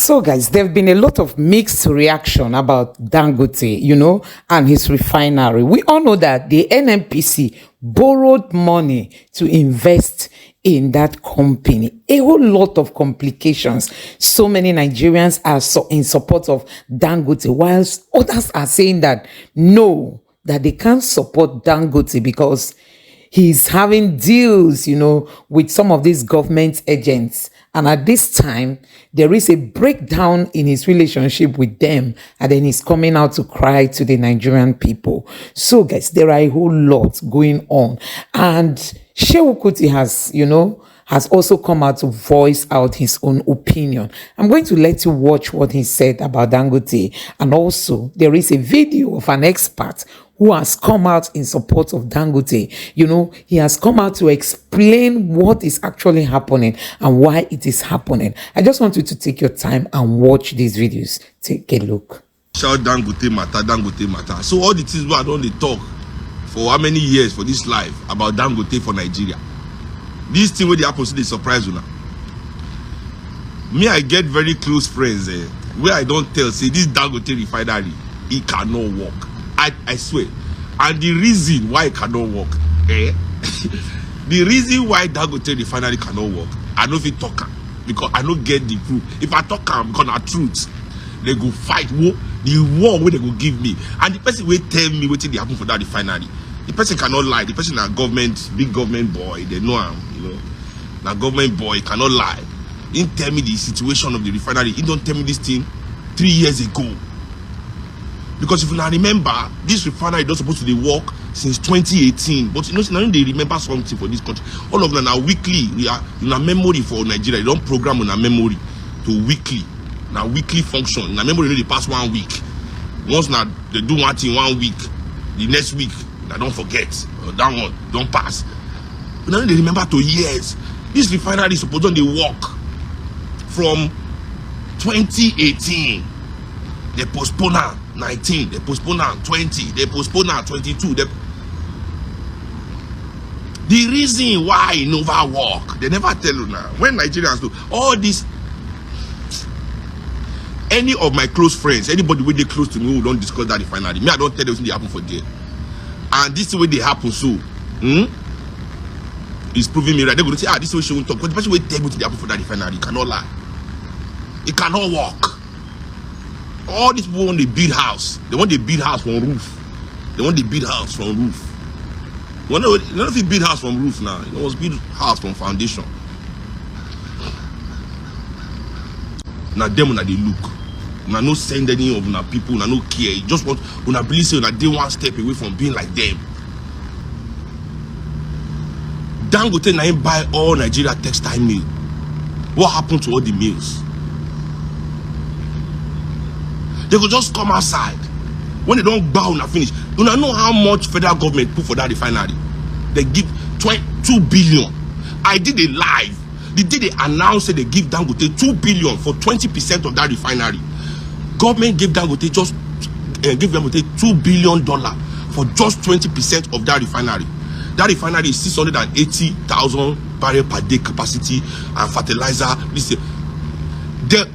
So, guys, there have been a lot of mixed reaction about Dangote, and his refinery. We all know that the NNPC borrowed money to invest in that company. A whole lot of complications. So many Nigerians are in support of Dangote, whilst others are saying that no, that they can't support Dangote because he's having deals, with some of these government agents. And at this time, there is a breakdown in his relationship with them. And then he's coming out to cry to the Nigerian people. So, guys, there are a whole lot going on. And Seun Kuti has also come out to voice out his own opinion. I'm going to let you watch what he said about Dangote. And also, there is a video of an expert who has come out in support of Dangote. He has come out to explain what is actually happening and why it is happening. I just want you to take your time and watch these videos. Take a look. Shout Dangote matter. So all the things we are on the talk for how many years for this life about Dangote for Nigeria. This thing where they happen to the surprise you now. Me, I get very close friends where I don't tell, say this Dangote refinery, it cannot work. I swear. And the reason why it cannot work, the reason why Dangote refinery cannot work, I know if it talk because I don't get the proof. If I talk because I truth, they go fight war, the war where they go give me. And the person will tell me what they happen for that refinery. The person cannot lie. The person is government, big government boy, they know him, Now government boy cannot lie. He didn't tell me the situation of the refinery. He don't tell me this thing 3 years ago. Because if you now remember, this refinery is not supposed to be work since 2018. But now they remember something for this country. All of them are weekly. We are in a memory for Nigeria. They don't program on a memory to weekly. Now weekly function. Now memory they pass 1 week. Once now they do one thing 1 week, the next week they don't forget. That one don't pass. But now they remember to years. This refinery is supposed to work from 2018. They postpone 19, they postpone 20, they postpone 22. The reason why it never work, they never tell you now. When Nigerians do all this, any of my close friends, anybody with they close to me who don't discuss that refinery, me I don't tell them what they happen for there. And this is the way they happen so. It's proving me right. They're going to say, this is what she won't talk. Because the person will tell me what they happen for that refinery. It cannot lie. It cannot work. All these people want to build house. They want to build house from roof. They want to build house from roof. None of you build house from roof now. You must build house from foundation. Now them when they look. Now no send any of our people. Now no care. You just want when I believe say they one step away from being like them. Dangote now buy all Nigeria textile mill. What happened to all the mills? They could just come outside. When they don't bow and finish. You know how much federal government put for that refinery? They give 2 billion. I did it live. The day they announced that they give Dangote 2 billion for 20% of that refinery. Government gave Dangote $2 billion for just 20% of that refinery. That refinery is 680,000 barrel per day capacity and fertilizer.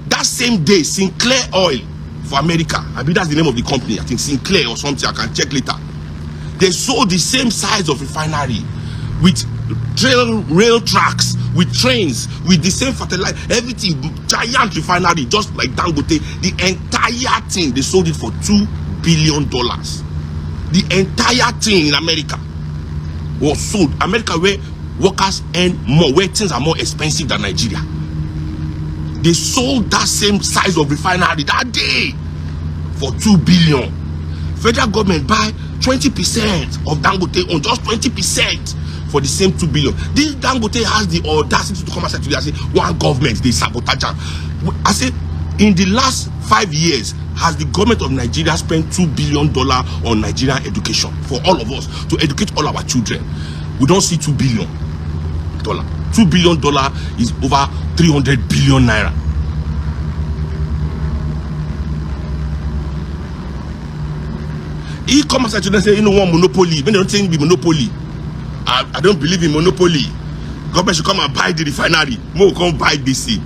That same day, Sinclair Oil for America, I mean that's the name of the company, I think Sinclair or something, I can check later. They sold the same size of refinery with rail tracks, with trains, with the same fertilizer, everything, giant refinery, just like Dangote. The entire thing, they sold it for $2 billion. The entire thing in America was sold. America, where workers earn more, where things are more expensive than Nigeria. They sold that same size of refinery that day for 2 billion. Federal government buy 20% of Dangote on just 20% for the same 2 billion. This Dangote has the audacity to come outside today and say, one government, they sabotage. I say, in the last 5 years, has the government of Nigeria spent $2 billion on Nigerian education for all of us, to educate all our children? We don't see $2 billion. $2 billion is over 300 billion naira. He comes outside today and say, one monopoly. When they don't think be monopoly, I don't believe in monopoly. Government should come and buy the refinery. More come buy DC.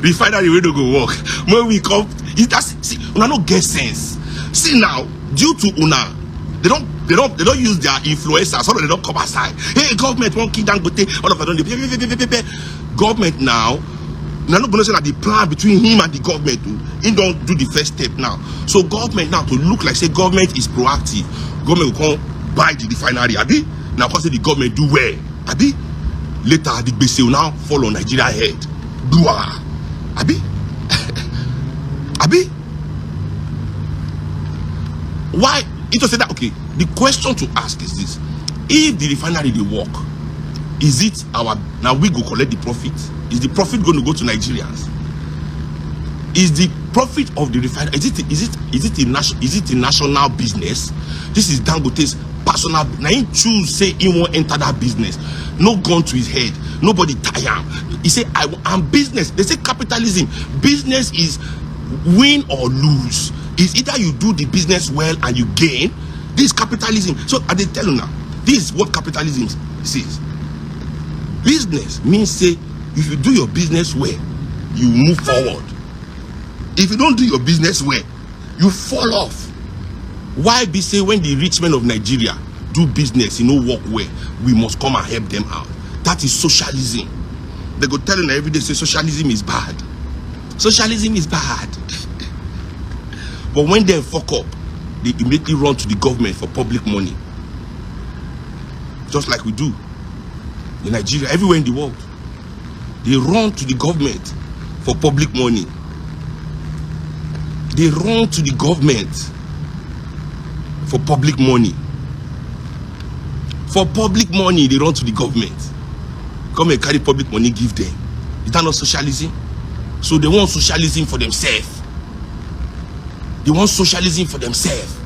refinery we don't go work. When we come, it has see, una no get sense. See now, due to una, they don't use their influencers. Some of them don't come outside. Hey, government won't kill Dangote. All of them don't. Government now. Now not gonna say that the plan between him and the government, he don't do the first step now. So government now to look like say government is proactive. Government will come buy the refinery, abi? Now cause say the government do well, abi? Later the gbese will now fall on Nigeria head. Dua, abi? Abi? Why? It was said that okay. The question to ask is this: if the refinery they work, is it our now we go collect the profit? Is the profit going to go to Nigerians? Is the profit of the refinery is it a national business? This is Dangote's personal. Now he choose say he won't enter that business. No gun to his head. Nobody tie him. He say I'm business. They say capitalism. Business is win or lose. It's either you do the business well and you gain. This is capitalism. So I tell you now, this is what capitalism says. Business means say if you do your business well, you move forward. If you don't do your business well, you fall off. Why be say when the rich men of Nigeria do business, work well, we must come and help them out? That is socialism. They go tell them every day say socialism is bad. Socialism is bad. But when they fuck up, they immediately run to the government for public money. Just like we do in Nigeria, everywhere in the world. They run to the government for public money. They run to the government for public money. For public money, they run to the government. Come and carry public money, give them. Is that not socialism? So they want socialism for themselves. They want socialism for themselves.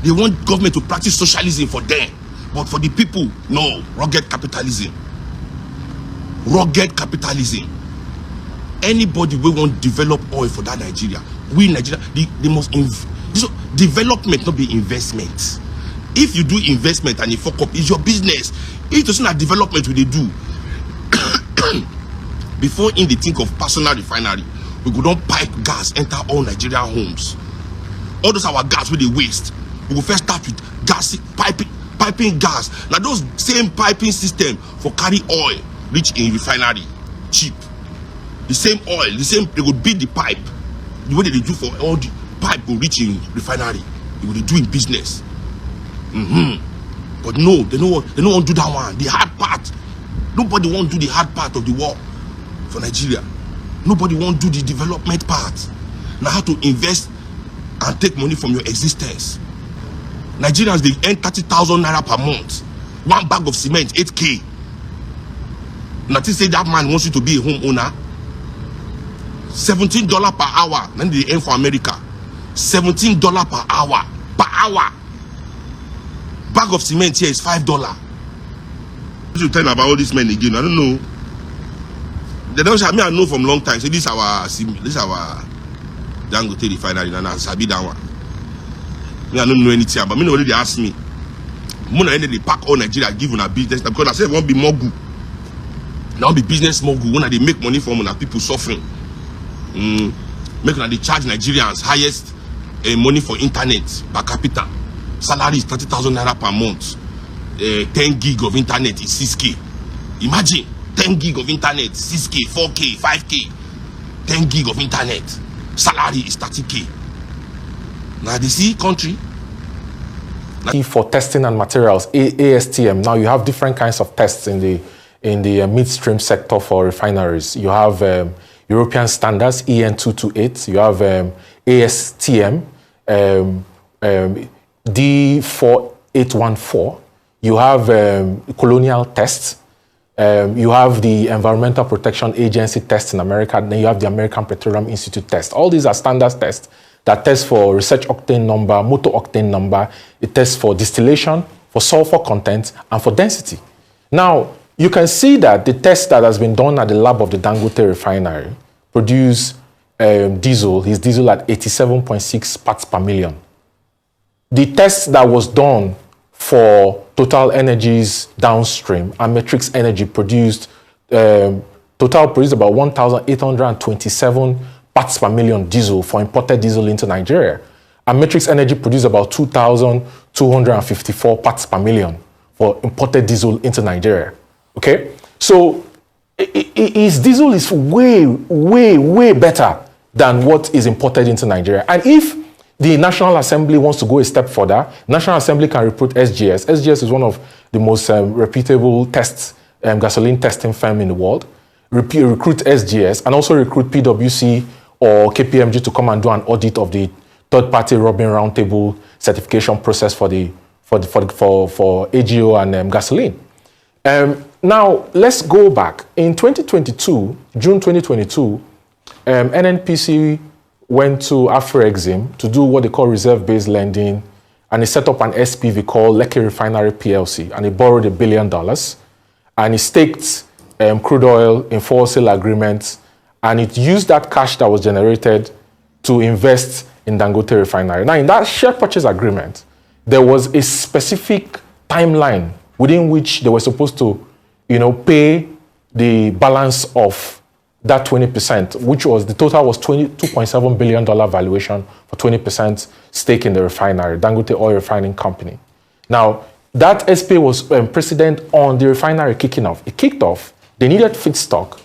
They want government to practice socialism for them. But for the people, no. Rugged capitalism. Rugged capitalism. Anybody will want to develop oil for that Nigeria. We Nigeria, they must so development, not be investment. If you do investment and you fuck up, it's your business. If it's not development, what they do. Before in the think of personal refinery, we go down pipe gas enter all Nigerian homes. All those our gas where they waste. We will first start with gas piping gas. Now those same piping system for carry oil reach in refinery cheap. The same oil, the same they would beat the pipe. The way they do for all the pipe will reach in refinery. They will do in business. But no, they don't want to do that one. The hard part. Nobody want to do the hard part of the war for Nigeria. Nobody want to do the development part. Now how to invest and take money from your existence. Nigerians, they earn 30,000 naira per month. One bag of cement, 8K. Nothing say that man wants you to be a homeowner. $17 per hour. Then they earn for America. $17 per hour. Per hour. Bag of cement here is $5. You tell me about all these men again. I don't know. They don't say me. I know from long time. Say this our Dangote refinery and I sabi that one. Me I don't know anything, but me already ask me. They pack all Nigeria, give on a business because I said won't be mogul. Now be business mogul when they make money from when people suffering. Make they charge Nigerians highest money for internet per capita. Salary is 30,000 naira per month. 10 gig of internet is 6K. Imagine 10 gig of internet, 6K, 4K, 5K. 10 gig of internet. Salary is 30K. Now they see country. For testing and materials, ASTM. Now you have different kinds of tests in the midstream sector for refineries. You have European standards EN 228. You have ASTM D4814. You have colonial tests. You have the Environmental Protection Agency test in America. Then you have the American Petroleum Institute test. All these are standard tests that test for research octane number, motor octane number. It tests for distillation, for sulfur content, and for density. Now, you can see that the test that has been done at the lab of the Dangote refinery produce diesel at 87.6 parts per million. The test that was done for Total Energies downstream and Matrix Energy produced Total produced about 1,827 parts per million diesel for imported diesel into Nigeria. And Matrix Energy produced about 2,254 parts per million for imported diesel into Nigeria. Okay? So his diesel is way, way, way better than what is imported into Nigeria. And if the National Assembly wants to go a step further, National Assembly can recruit SGS. SGS is one of the most reputable gasoline testing firm in the world. Recruit SGS and also recruit PwC or KPMG to come and do an audit of the third-party Robin Roundtable certification process for AGO and gasoline. Now, let's go back. In 2022, June 2022, NNPC went to Afrexim to do what they call reserve-based lending, and he set up an SPV called Lekki Refinery PLC, and he borrowed $1 billion, and he staked crude oil in 4 sale agreements, and it used that cash that was generated to invest in Dangote Refinery. Now, in that share purchase agreement, there was a specific timeline within which they were supposed to, pay the balance of that 20%, which was the total was $22.7 billion valuation for 20% stake in the refinery, Dangote Oil Refining Company. Now, that SPA was precedent on the refinery kicking off. It kicked off. They needed feedstock.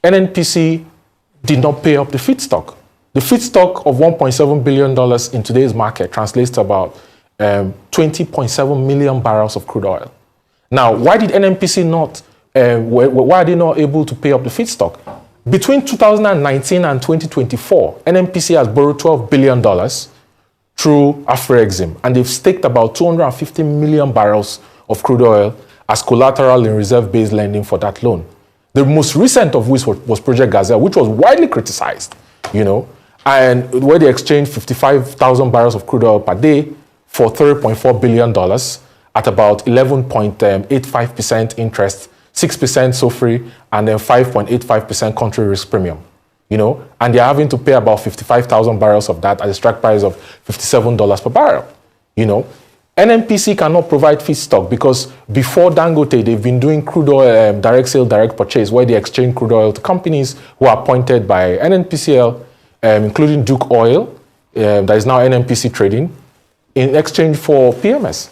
NNPC did not pay up the feedstock. The feedstock of $1.7 billion in today's market translates to about 20.7 million barrels of crude oil. Now, why did NNPC not, why are they not able to pay up the feedstock? Between 2019 and 2024, NNPC has borrowed $12 billion through Afrexim, and they've staked about 250 million barrels of crude oil as collateral in reserve-based lending for that loan. The most recent of which was Project Gazelle, which was widely criticized, and where they exchanged 55,000 barrels of crude oil per day for $3.4 billion at about 11.85% interest, 6% SOFR, and then 5.85% country risk premium. And they're having to pay about 55,000 barrels of that at a strike price of $57 per barrel. NNPC cannot provide feedstock because before Dangote, they've been doing crude oil direct sale, direct purchase, where they exchange crude oil to companies who are appointed by NNPCL, including Duke Oil, that is now NNPC Trading, in exchange for PMS.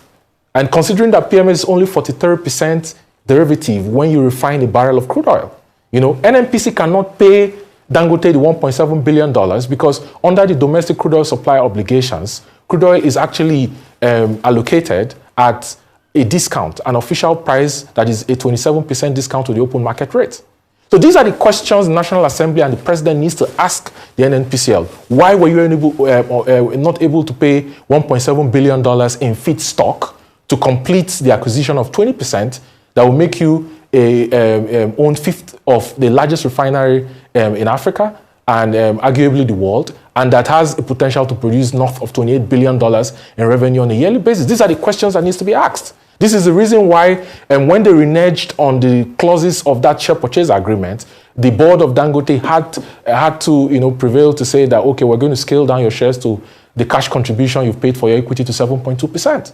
And considering that PMS is only 43% derivative when you refine a barrel of crude oil, NNPC cannot pay Dangote the $1.7 billion because under the domestic crude oil supply obligations, crude oil is actually allocated at a discount, an official price that is a 27% discount to the open market rate. So these are the questions the National Assembly and the President needs to ask the NNPCL. Why were you not able to pay $1.7 billion in feedstock to complete the acquisition of 20% that will make you own fifth of the largest refinery in Africa and arguably the world, and that has a potential to produce north of $28 billion in revenue on a yearly basis? These are the questions that needs to be asked. This is the reason why when they reneged on the clauses of that share purchase agreement, the board of Dangote had to prevail to say that, okay, we're going to scale down your shares to the cash contribution you've paid for your equity to 7.2%.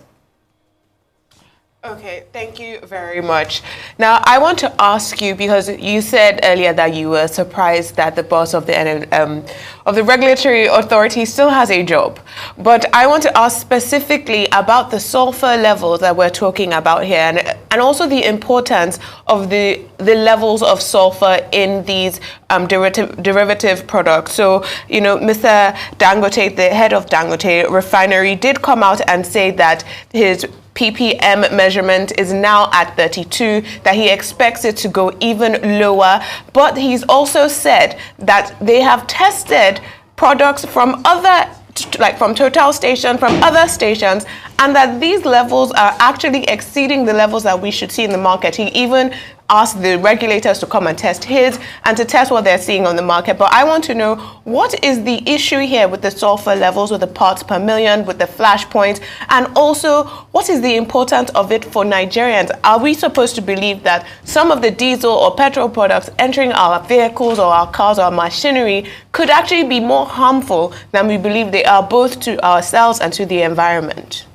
Okay, thank you very much. Now, I want to ask you, because you said earlier that you were surprised that the boss of the regulatory authority still has a job. But I want to ask specifically about the sulfur levels that we're talking about here, and also the importance of the levels of sulfur in these derivative products. So, Mr. Dangote, the head of Dangote Refinery, did come out and say that his ppm measurement is now at 32, that he expects it to go even lower. But he's also said that they have tested products from other, like from Total Station, from other stations, and that these levels are actually exceeding the levels that we should see in the market. He even asked the regulators to come and test his and to test what they're seeing on the market. But I want to know, what is the issue here with the sulfur levels, with the parts per million, with the flash points, and also what is the importance of it for Nigerians? Are we supposed to believe that some of the diesel or petrol products entering our vehicles or our cars or our machinery could actually be more harmful than we believe they are, both to ourselves and to the environment?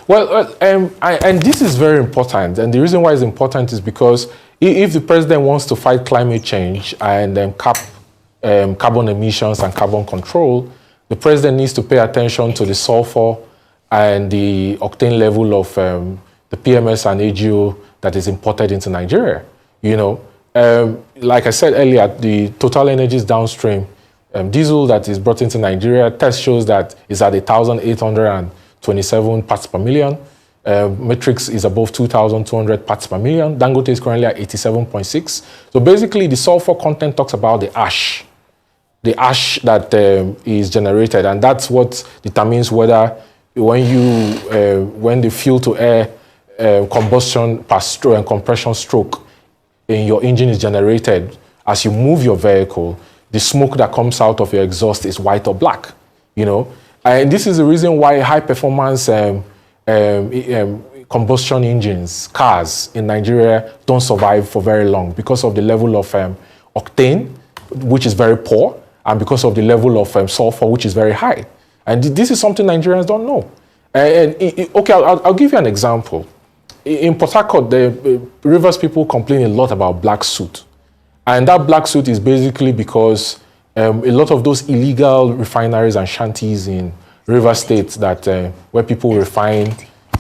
And this is very important. And the reason why it's important is because if the president wants to fight climate change and cap carbon emissions and carbon control, the president needs to pay attention to the sulfur and the octane level of the PMS and AGO that is imported into Nigeria. You know, like I said earlier, the Total Energies downstream diesel that is brought into Nigeria, test shows that it's at 1,827 parts per million. Matrix is above 2,200 parts per million. Dangote is currently at 87.6. So basically, the sulfur content talks about the ash that is generated, and that's what determines whether when the fuel to air combustion per stroke and compression stroke in your engine is generated as you move your vehicle, the smoke that comes out of your exhaust is white or black. You know, and this is the reason why high performance combustion engines, cars in Nigeria don't survive for very long because of the level of octane, which is very poor, and because of the level of sulfur, which is very high. And this is something Nigerians don't know. Okay, I'll give you an example. In Port Harcourt, the Rivers people complain a lot about black soot. And that black soot is basically because a lot of those illegal refineries and shanties in River State that where people refine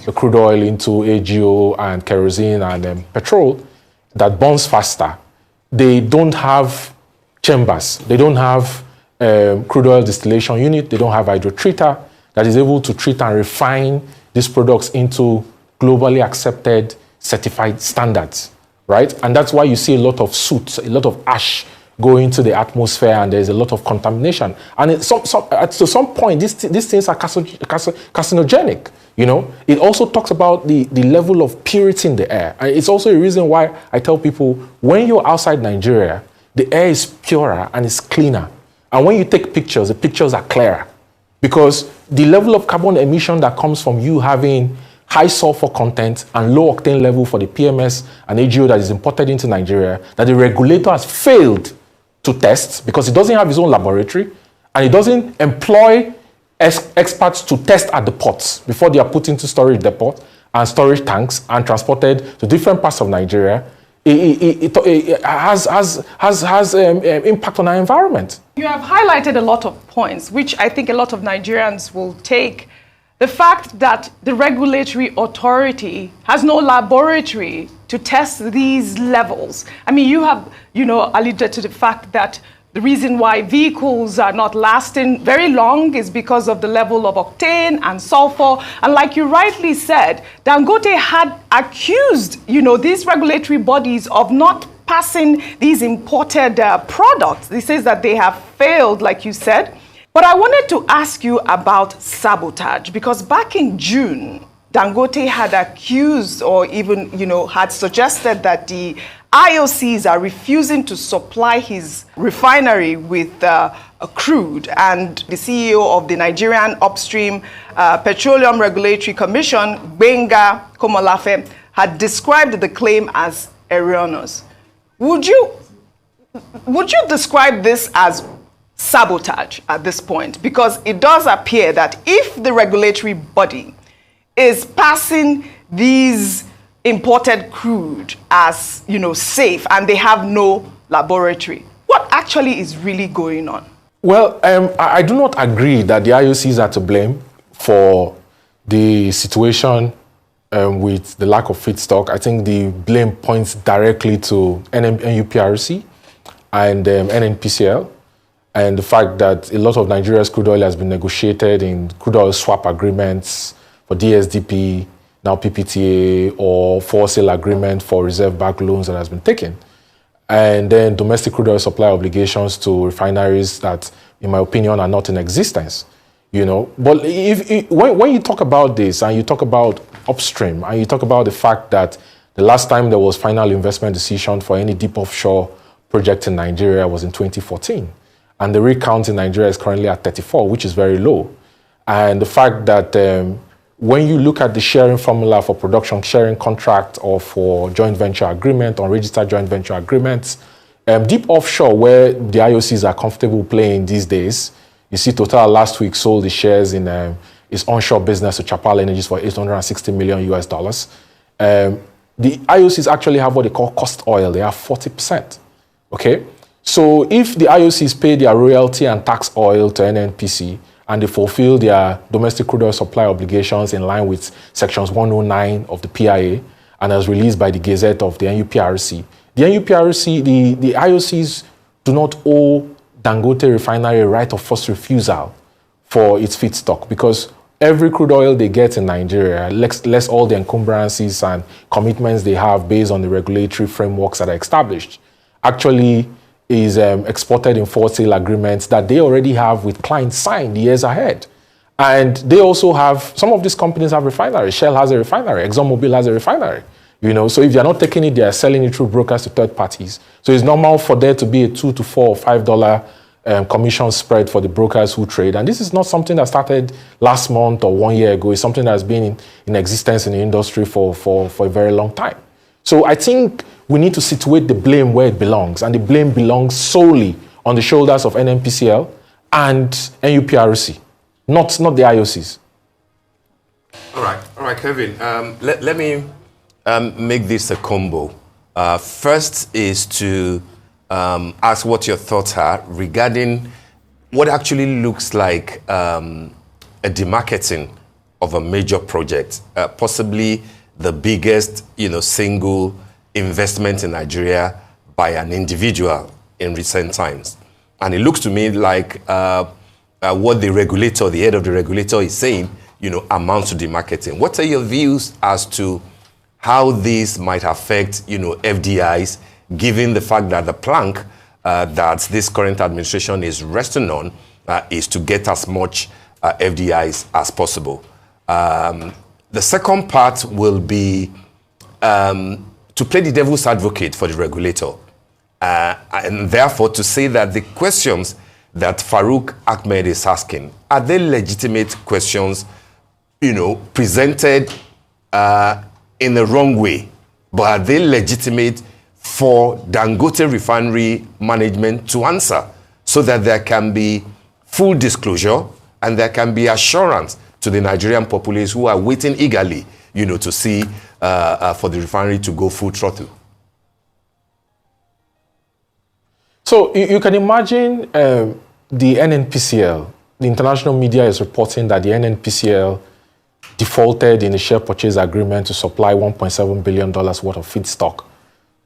the crude oil into AGO and kerosene and petrol that burns faster, they don't have chambers. They don't have crude oil distillation unit. They don't have hydrotreater that is able to treat and refine these products into globally accepted certified standards, right? And that's why you see a lot of soot, a lot of ash go into the atmosphere, and there's a lot of contamination. And to some point, these things are carcinogenic. You know, it also talks about the level of purity in the air. And it's also a reason why I tell people, when you're outside Nigeria, the air is purer and it's cleaner. And when you take pictures, the pictures are clearer. Because the level of carbon emission that comes from you having high sulfur content and low octane level for the PMS and AGO that is imported into Nigeria, that the regulator has failed to test because it doesn't have its own laboratory and it doesn't employ experts to test at the ports before they are put into storage depot and storage tanks and transported to different parts of Nigeria. It has impact on our environment. You have highlighted a lot of points, which I think a lot of Nigerians will take. The fact that the regulatory authority has no laboratory to test these levels. I mean, you have, alluded to the fact that the reason why vehicles are not lasting very long is because of the level of octane and sulfur. And like you rightly said, Dangote had accused, these regulatory bodies of not passing these imported products. He says that they have failed, like you said. But I wanted to ask you about sabotage, because back in June, Dangote had accused or even, had suggested that the IOCs are refusing to supply his refinery with crude. And the CEO of the Nigerian Upstream Petroleum Regulatory Commission, Gbenga Komolafe, had described the claim as erroneous. Would you describe this as sabotage at this point? Because it does appear that if the regulatory body is passing these imported crude as, safe and they have no laboratory, what actually is really going on? Well, I do not agree that the IOCs are to blame for the situation with the lack of feedstock. I think the blame points directly to NUPRC and NNPCL, and the fact that a lot of Nigeria's crude oil has been negotiated in crude oil swap agreements for DSDP, now PPTA, or for sale agreement for reserve-backed loans that has been taken. And then domestic crude oil supply obligations to refineries that, in my opinion, are not in existence. But when you talk about this and you talk about upstream and you talk about the fact that the last time there was final investment decision for any deep offshore project in Nigeria was in 2014. And the rig count in Nigeria is currently at 34, which is very low. And the fact that when you look at the sharing formula for production sharing contract or for joint venture agreement or registered joint venture agreements, deep offshore where the IOCs are comfortable playing these days, you see Total last week sold the shares in its onshore business to Chapal Energies for $860 million US dollars. The IOCs actually have what they call cost oil. They have 40%. Okay? So if the IOCs pay their royalty and tax oil to NNPC and they fulfill their domestic crude oil supply obligations in line with sections 109 of the PIA and as released by the Gazette of the NUPRC, the IOCs do not owe Dangote Refinery a right of first refusal for its feedstock, because every crude oil they get in Nigeria, less all the encumbrances and commitments they have based on the regulatory frameworks that are established, actually is exported in forward sale agreements that they already have with clients signed years ahead. And they also have, some of these companies have refineries. Shell has a refinery, ExxonMobil has a refinery. You know, so if they're not taking it, they're selling it through brokers to third parties. So it's normal for there to be a $2 to $4 or $5 commission spread for the brokers who trade. And this is not something that started last month or 1 year ago. It's something that's been in existence in the industry for a very long time. So I think we need to situate the blame where it belongs. And the blame belongs solely on the shoulders of NNPCL and NUPRC, not the IOCs. All right, Kevin. Let me make this a combo. First is to ask what your thoughts are regarding what actually looks like a demarketing of a major project, possibly the biggest, single investment in Nigeria by an individual in recent times. And it looks to me like what the regulator, the head of the regulator is saying, amounts to demarketing. What are your views as to how this might affect, FDIs, given the fact that the plank that this current administration is resting on is to get as much FDIs as possible? The second part will be to play the devil's advocate for the regulator, and therefore to say that the questions that Farouk Ahmed is asking, are they legitimate questions, presented in the wrong way, but are they legitimate for Dangote refinery management to answer, so that there can be full disclosure and there can be assurance to the Nigerian populace who are waiting eagerly, to see for the refinery to go full throttle? So you can imagine the NNPCL, the international media is reporting that the NNPCL defaulted in a share purchase agreement to supply $1.7 billion worth of feedstock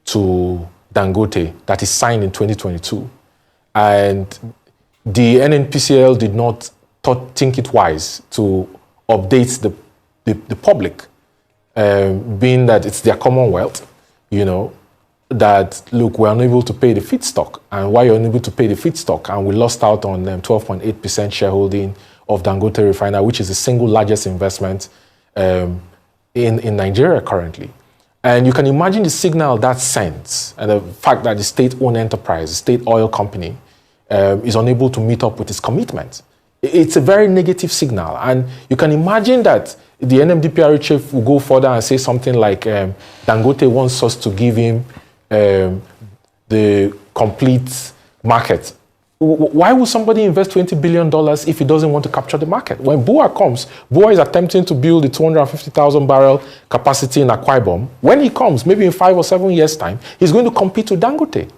to Dangote that is signed in 2022. And the NNPCL did not think it wise to update the public, being that it's their commonwealth, that, look, we're unable to pay the feedstock. And why you're unable to pay the feedstock? And we lost out on 12.8% shareholding of Dangote Refinery, which is the single largest investment in Nigeria currently. And you can imagine the signal that sends, and the fact that the state-owned enterprise, the state oil company, is unable to meet up with its commitment. It's a very negative signal. And you can imagine that the NMDPRA chief will go further and say something like, Dangote wants us to give him the complete market. Why would somebody invest $20 billion if he doesn't want to capture the market? When BUA comes, BUA is attempting to build a 250,000 barrel capacity in Akwa Ibom. When he comes, maybe in 5 or 7 years' time, he's going to compete with Dangote.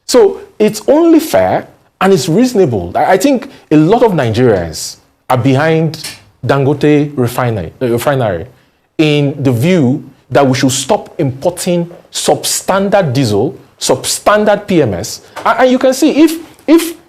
So it's only fair and it's reasonable. I think a lot of Nigerians are behind Dangote refinery in the view that we should stop importing substandard diesel, substandard PMS. And you can see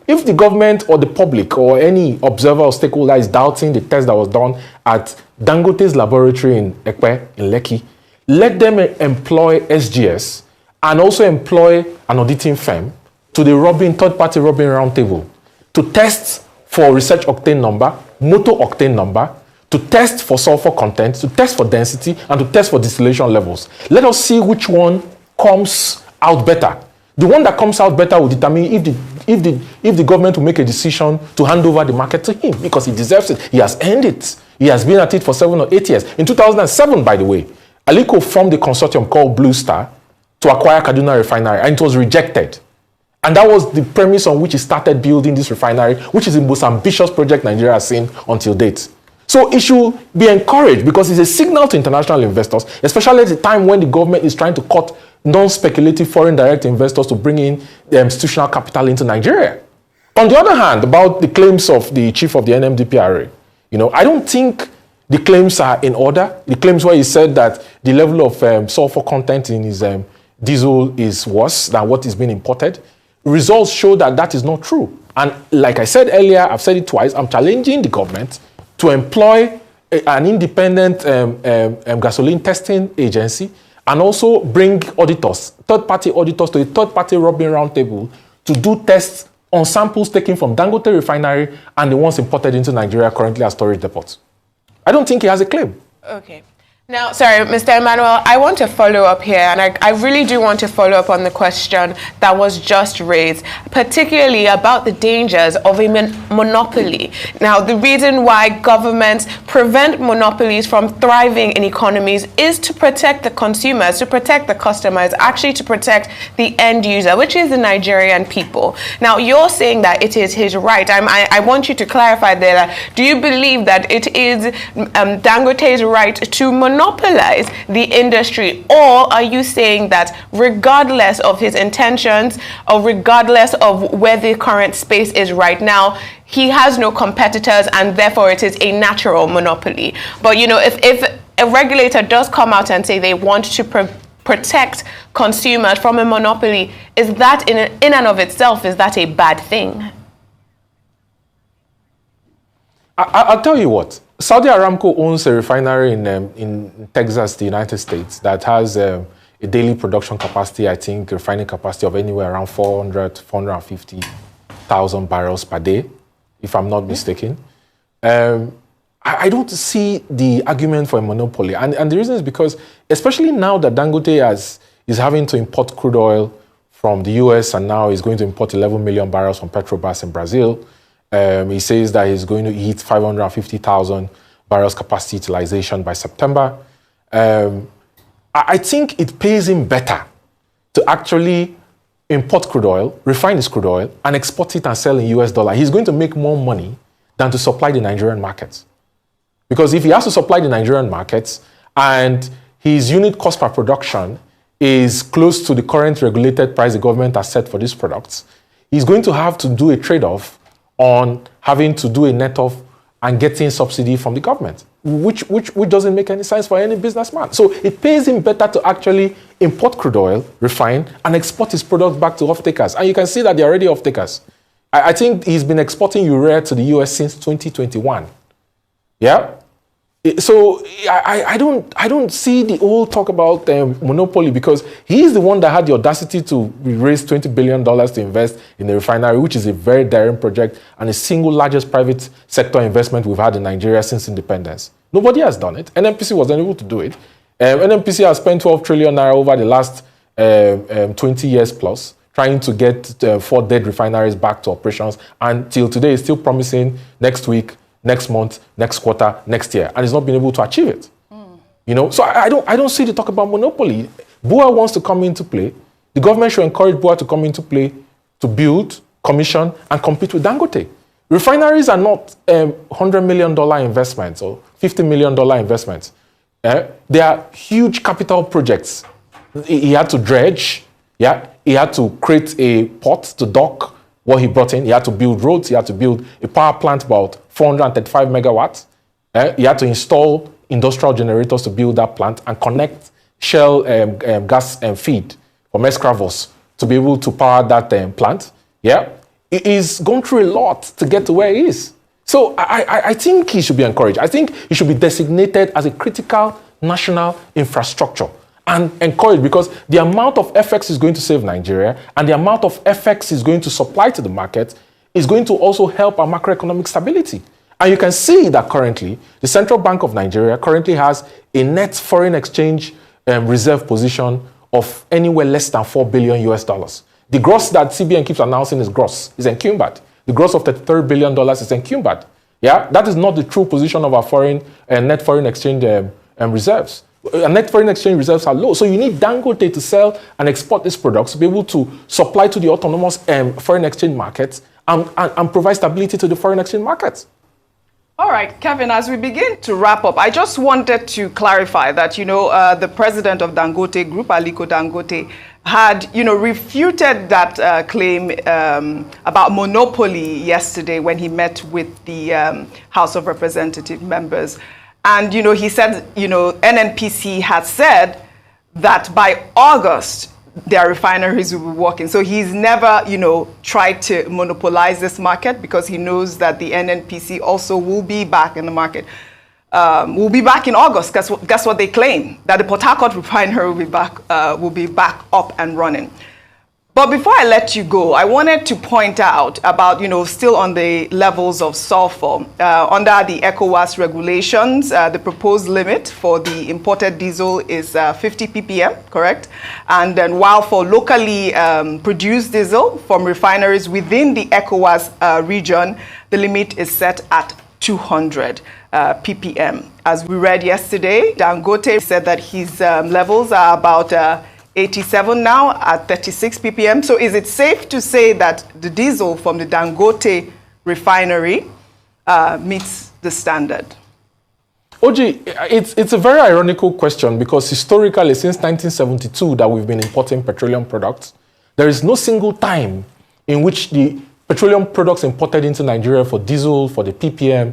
if the government or the public or any observer or stakeholder is doubting the test that was done at Dangote's laboratory in Ekpe, in Lekki, let them employ SGS and also employ an auditing firm to the third-party Robin Roundtable to test for research octane number, motor octane number, to test for sulfur content, to test for density, and to test for distillation levels. Let us see which one comes out better. The one that comes out better will determine if the government will make a decision to hand over the market to him, because he deserves it. He has earned it. He has been at it for 7 or 8 years. In 2007, by the way, Aliko formed a consortium called Blue Star to acquire Kaduna Refinery, and it was rejected. And that was the premise on which he started building this refinery, which is the most ambitious project Nigeria has seen until date. So it should be encouraged because it's a signal to international investors, especially at the time when the government is trying to cut non-speculative foreign direct investors to bring in the institutional capital into Nigeria. On the other hand, about the claims of the chief of the NMDPRA, I don't think the claims are in order. The claims where he said that the level of sulfur content in his diesel is worse than what is being imported. Results show that that is not true. And like I said earlier, I've said it twice, I'm challenging the government to employ an independent gasoline testing agency and also bring auditors, third-party auditors to a third-party Robin Roundtable to do tests on samples taken from Dangote refinery and the ones imported into Nigeria currently as storage depots. I don't think he has a claim. Okay. Now, sorry, Mr. Emmanuel, I want to follow up here, and I really do want to follow up on the question that was just raised, particularly about the dangers of a monopoly. Now, the reason why governments prevent monopolies from thriving in economies is to protect the consumers, to protect the customers, actually to protect the end user, which is the Nigerian people. Now, you're saying that it is his right. I want you to clarify there. Do you believe that it is Dangote's right to monopolize the industry, or are you saying that regardless of his intentions or regardless of where the current space is right now, he has no competitors and therefore it is a natural monopoly? But if a regulator does come out and say they want to protect consumers from a monopoly, is that in and of itself, is that a bad thing? I'll tell you what. Saudi Aramco owns a refinery in Texas, the United States, that has a daily production capacity, I think, refining capacity of anywhere around 450,000 barrels per day, if I'm not mistaken. I don't see the argument for a monopoly. And the reason is because, especially now that Dangote is having to import crude oil from the US and now is going to import 11 million barrels from Petrobras in Brazil, he says that he's going to hit 550,000 barrels capacity utilization by September. I think it pays him better to actually import crude oil, refine his crude oil, and export it and sell in US dollar. He's going to make more money than to supply the Nigerian markets. Because if he has to supply the Nigerian markets and his unit cost per production is close to the current regulated price the government has set for these products, he's going to have to do a trade-off on having to do a net off and getting subsidy from the government, which doesn't make any sense for any businessman. So it pays him better to actually import crude oil, refine, and export his products back to off-takers. And you can see that they're already off-takers. I think he's been exporting urea to the US since 2021. Yeah? So I don't see the whole talk about monopoly, because he's the one that had the audacity to raise $20 billion to invest in the refinery, which is a very daring project and the single largest private sector investment we've had in Nigeria since independence. Nobody has done it. NNPC was unable to do it. NNPC has spent 12 trillion naira over the last 20 years plus trying to get 4 dead refineries back to operations, and till today is still promising next week, next month, next quarter, next year, and it's not been able to achieve it. So I don't see the talk about monopoly. BUA wants to come into play. The government should encourage BUA to come into play to build, commission, and compete with Dangote. Refineries are not $100 million investments or $50 million investments. They are huge capital projects. He had to dredge. Yeah, he had to create a port to dock what he brought in. He had to build roads. He had to build a power plant about 435 megawatts. He had to install industrial generators to build that plant and connect Shell gas and feed from Escravos to be able to power that plant. Yeah, he's gone through a lot to get to where he is. So I think he should be encouraged. I think he should be designated as a critical national infrastructure and encouraged, because the amount of FX is going to save Nigeria and the amount of FX is going to supply to the market is going to also help our macroeconomic stability. And you can see that currently, the Central Bank of Nigeria currently has a net foreign exchange reserve position of anywhere less than $4 billion US. The gross that CBN keeps announcing is gross, is encumbered. The gross of $33 billion is encumbered. Yeah, that is not the true position of our net foreign exchange reserves. Net foreign exchange reserves are low. So you need Dangote to sell and export these products to be able to supply to the autonomous foreign exchange markets and provide stability to the foreign exchange markets. All right, Kevin, as we begin to wrap up, I just wanted to clarify that, the president of Dangote Group, Aliko Dangote, had, refuted that claim about monopoly yesterday when he met with the House of Representative members. And, he said, NNPC had said that by August, their refineries will be working. So he's never, tried to monopolize this market because he knows that the NNPC also will be back in the market. Will be back in August. Guess what they claim? That the Port Harcourt refinery will be back up and running. But before I let you go, I wanted to point out about, still on the levels of sulfur. Under the ECOWAS regulations, the proposed limit for the imported diesel is 50 ppm, correct? And then while for locally produced diesel from refineries within the ECOWAS region, the limit is set at 200 ppm. As we read yesterday, Dangote said that his levels are about 87 now at 36 ppm. So is it safe to say that the diesel from the Dangote refinery meets the standard? Oji, it's a very ironical question because historically, since 1972 that we've been importing petroleum products, there is no single time in which the petroleum products imported into Nigeria for diesel, for the ppm,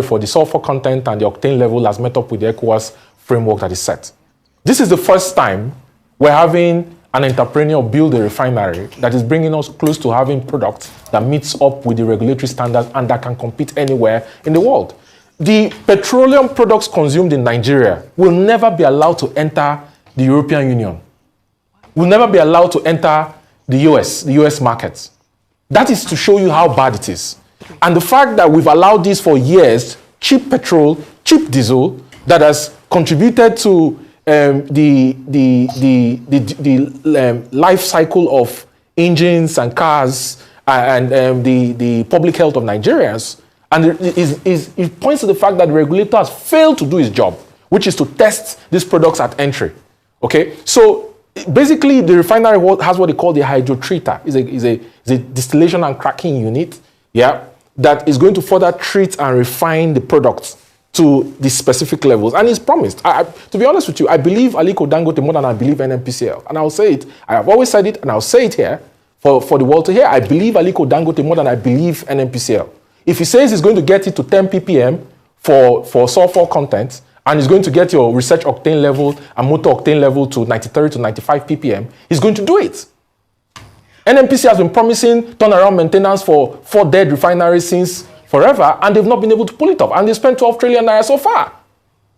for the sulfur content and the octane level has met up with the ECOWAS framework that is set. This is the first time we're having an entrepreneur build a refinery that is bringing us close to having products that meets up with the regulatory standards and that can compete anywhere in the world. The petroleum products consumed in Nigeria will never be allowed to enter the European Union, will never be allowed to enter the US markets. That is to show you how bad it is. And the fact that we've allowed this for years, cheap petrol, cheap diesel, that has contributed to the life cycle of engines and cars and the public health of Nigerians. And it points to the fact that the regulator has failed to do his job, which is to test these products at entry. Okay, so basically the refinery has what they call the hydrotreater. Is a distillation and cracking unit, that is going to further treat and refine the products to the specific levels. And it's promised. To be honest with you, I believe Aliko Dangote more than I believe NNPCL. And I'll say it. I have always said it, and I'll say it here for the world to hear. I believe Aliko Dangote more than I believe NNPCL. If he says he's going to get it to 10 ppm for sulfur content, and he's going to get your research octane level and motor octane level to 93 to 95 ppm, he's going to do it. NNPC has been promising turnaround maintenance for 4 dead refineries since forever, and they've not been able to pull it off. And they spent 12 trillion naira so far.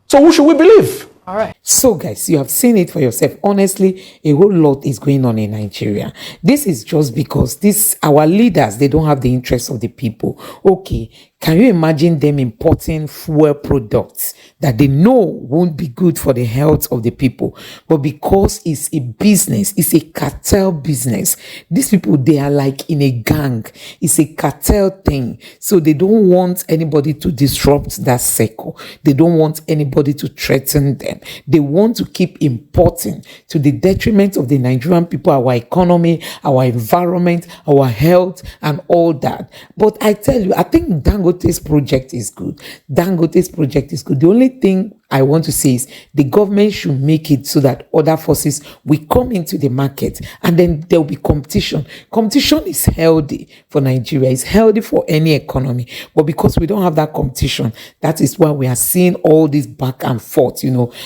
So who should we believe? All right. So, guys, you have seen it for yourself. Honestly, a whole lot is going on in Nigeria. This is just because our leaders, they don't have the interests of the people. Okay, can you imagine them importing fuel products that they know won't be good for the health of the people? But because it's a business, it's a cartel business, these people, they are like in a gang. It's a cartel thing. So they don't want anybody to disrupt that circle. They don't want anybody to threaten them. They want to keep importing to the detriment of the Nigerian people, our economy, our environment, our health, and all that. But I tell you, I think Dangote's project is good. Dangote's project is good. The only thing I want to say is the government should make it so that other forces will come into the market, and then there will be competition. Competition is healthy for Nigeria. It's healthy for any economy. But because we don't have that competition, that is why we are seeing all this back and forth.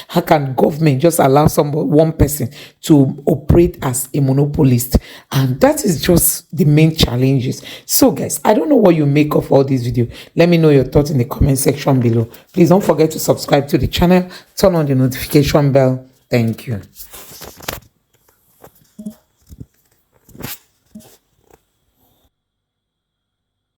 How can government just allow one person to operate as a monopolist? And that is just the main challenges. So, guys, I don't know what you make of all this video. Let me know your thoughts in the comment section below. Please don't forget to subscribe to the channel, turn on the notification bell. Thank you.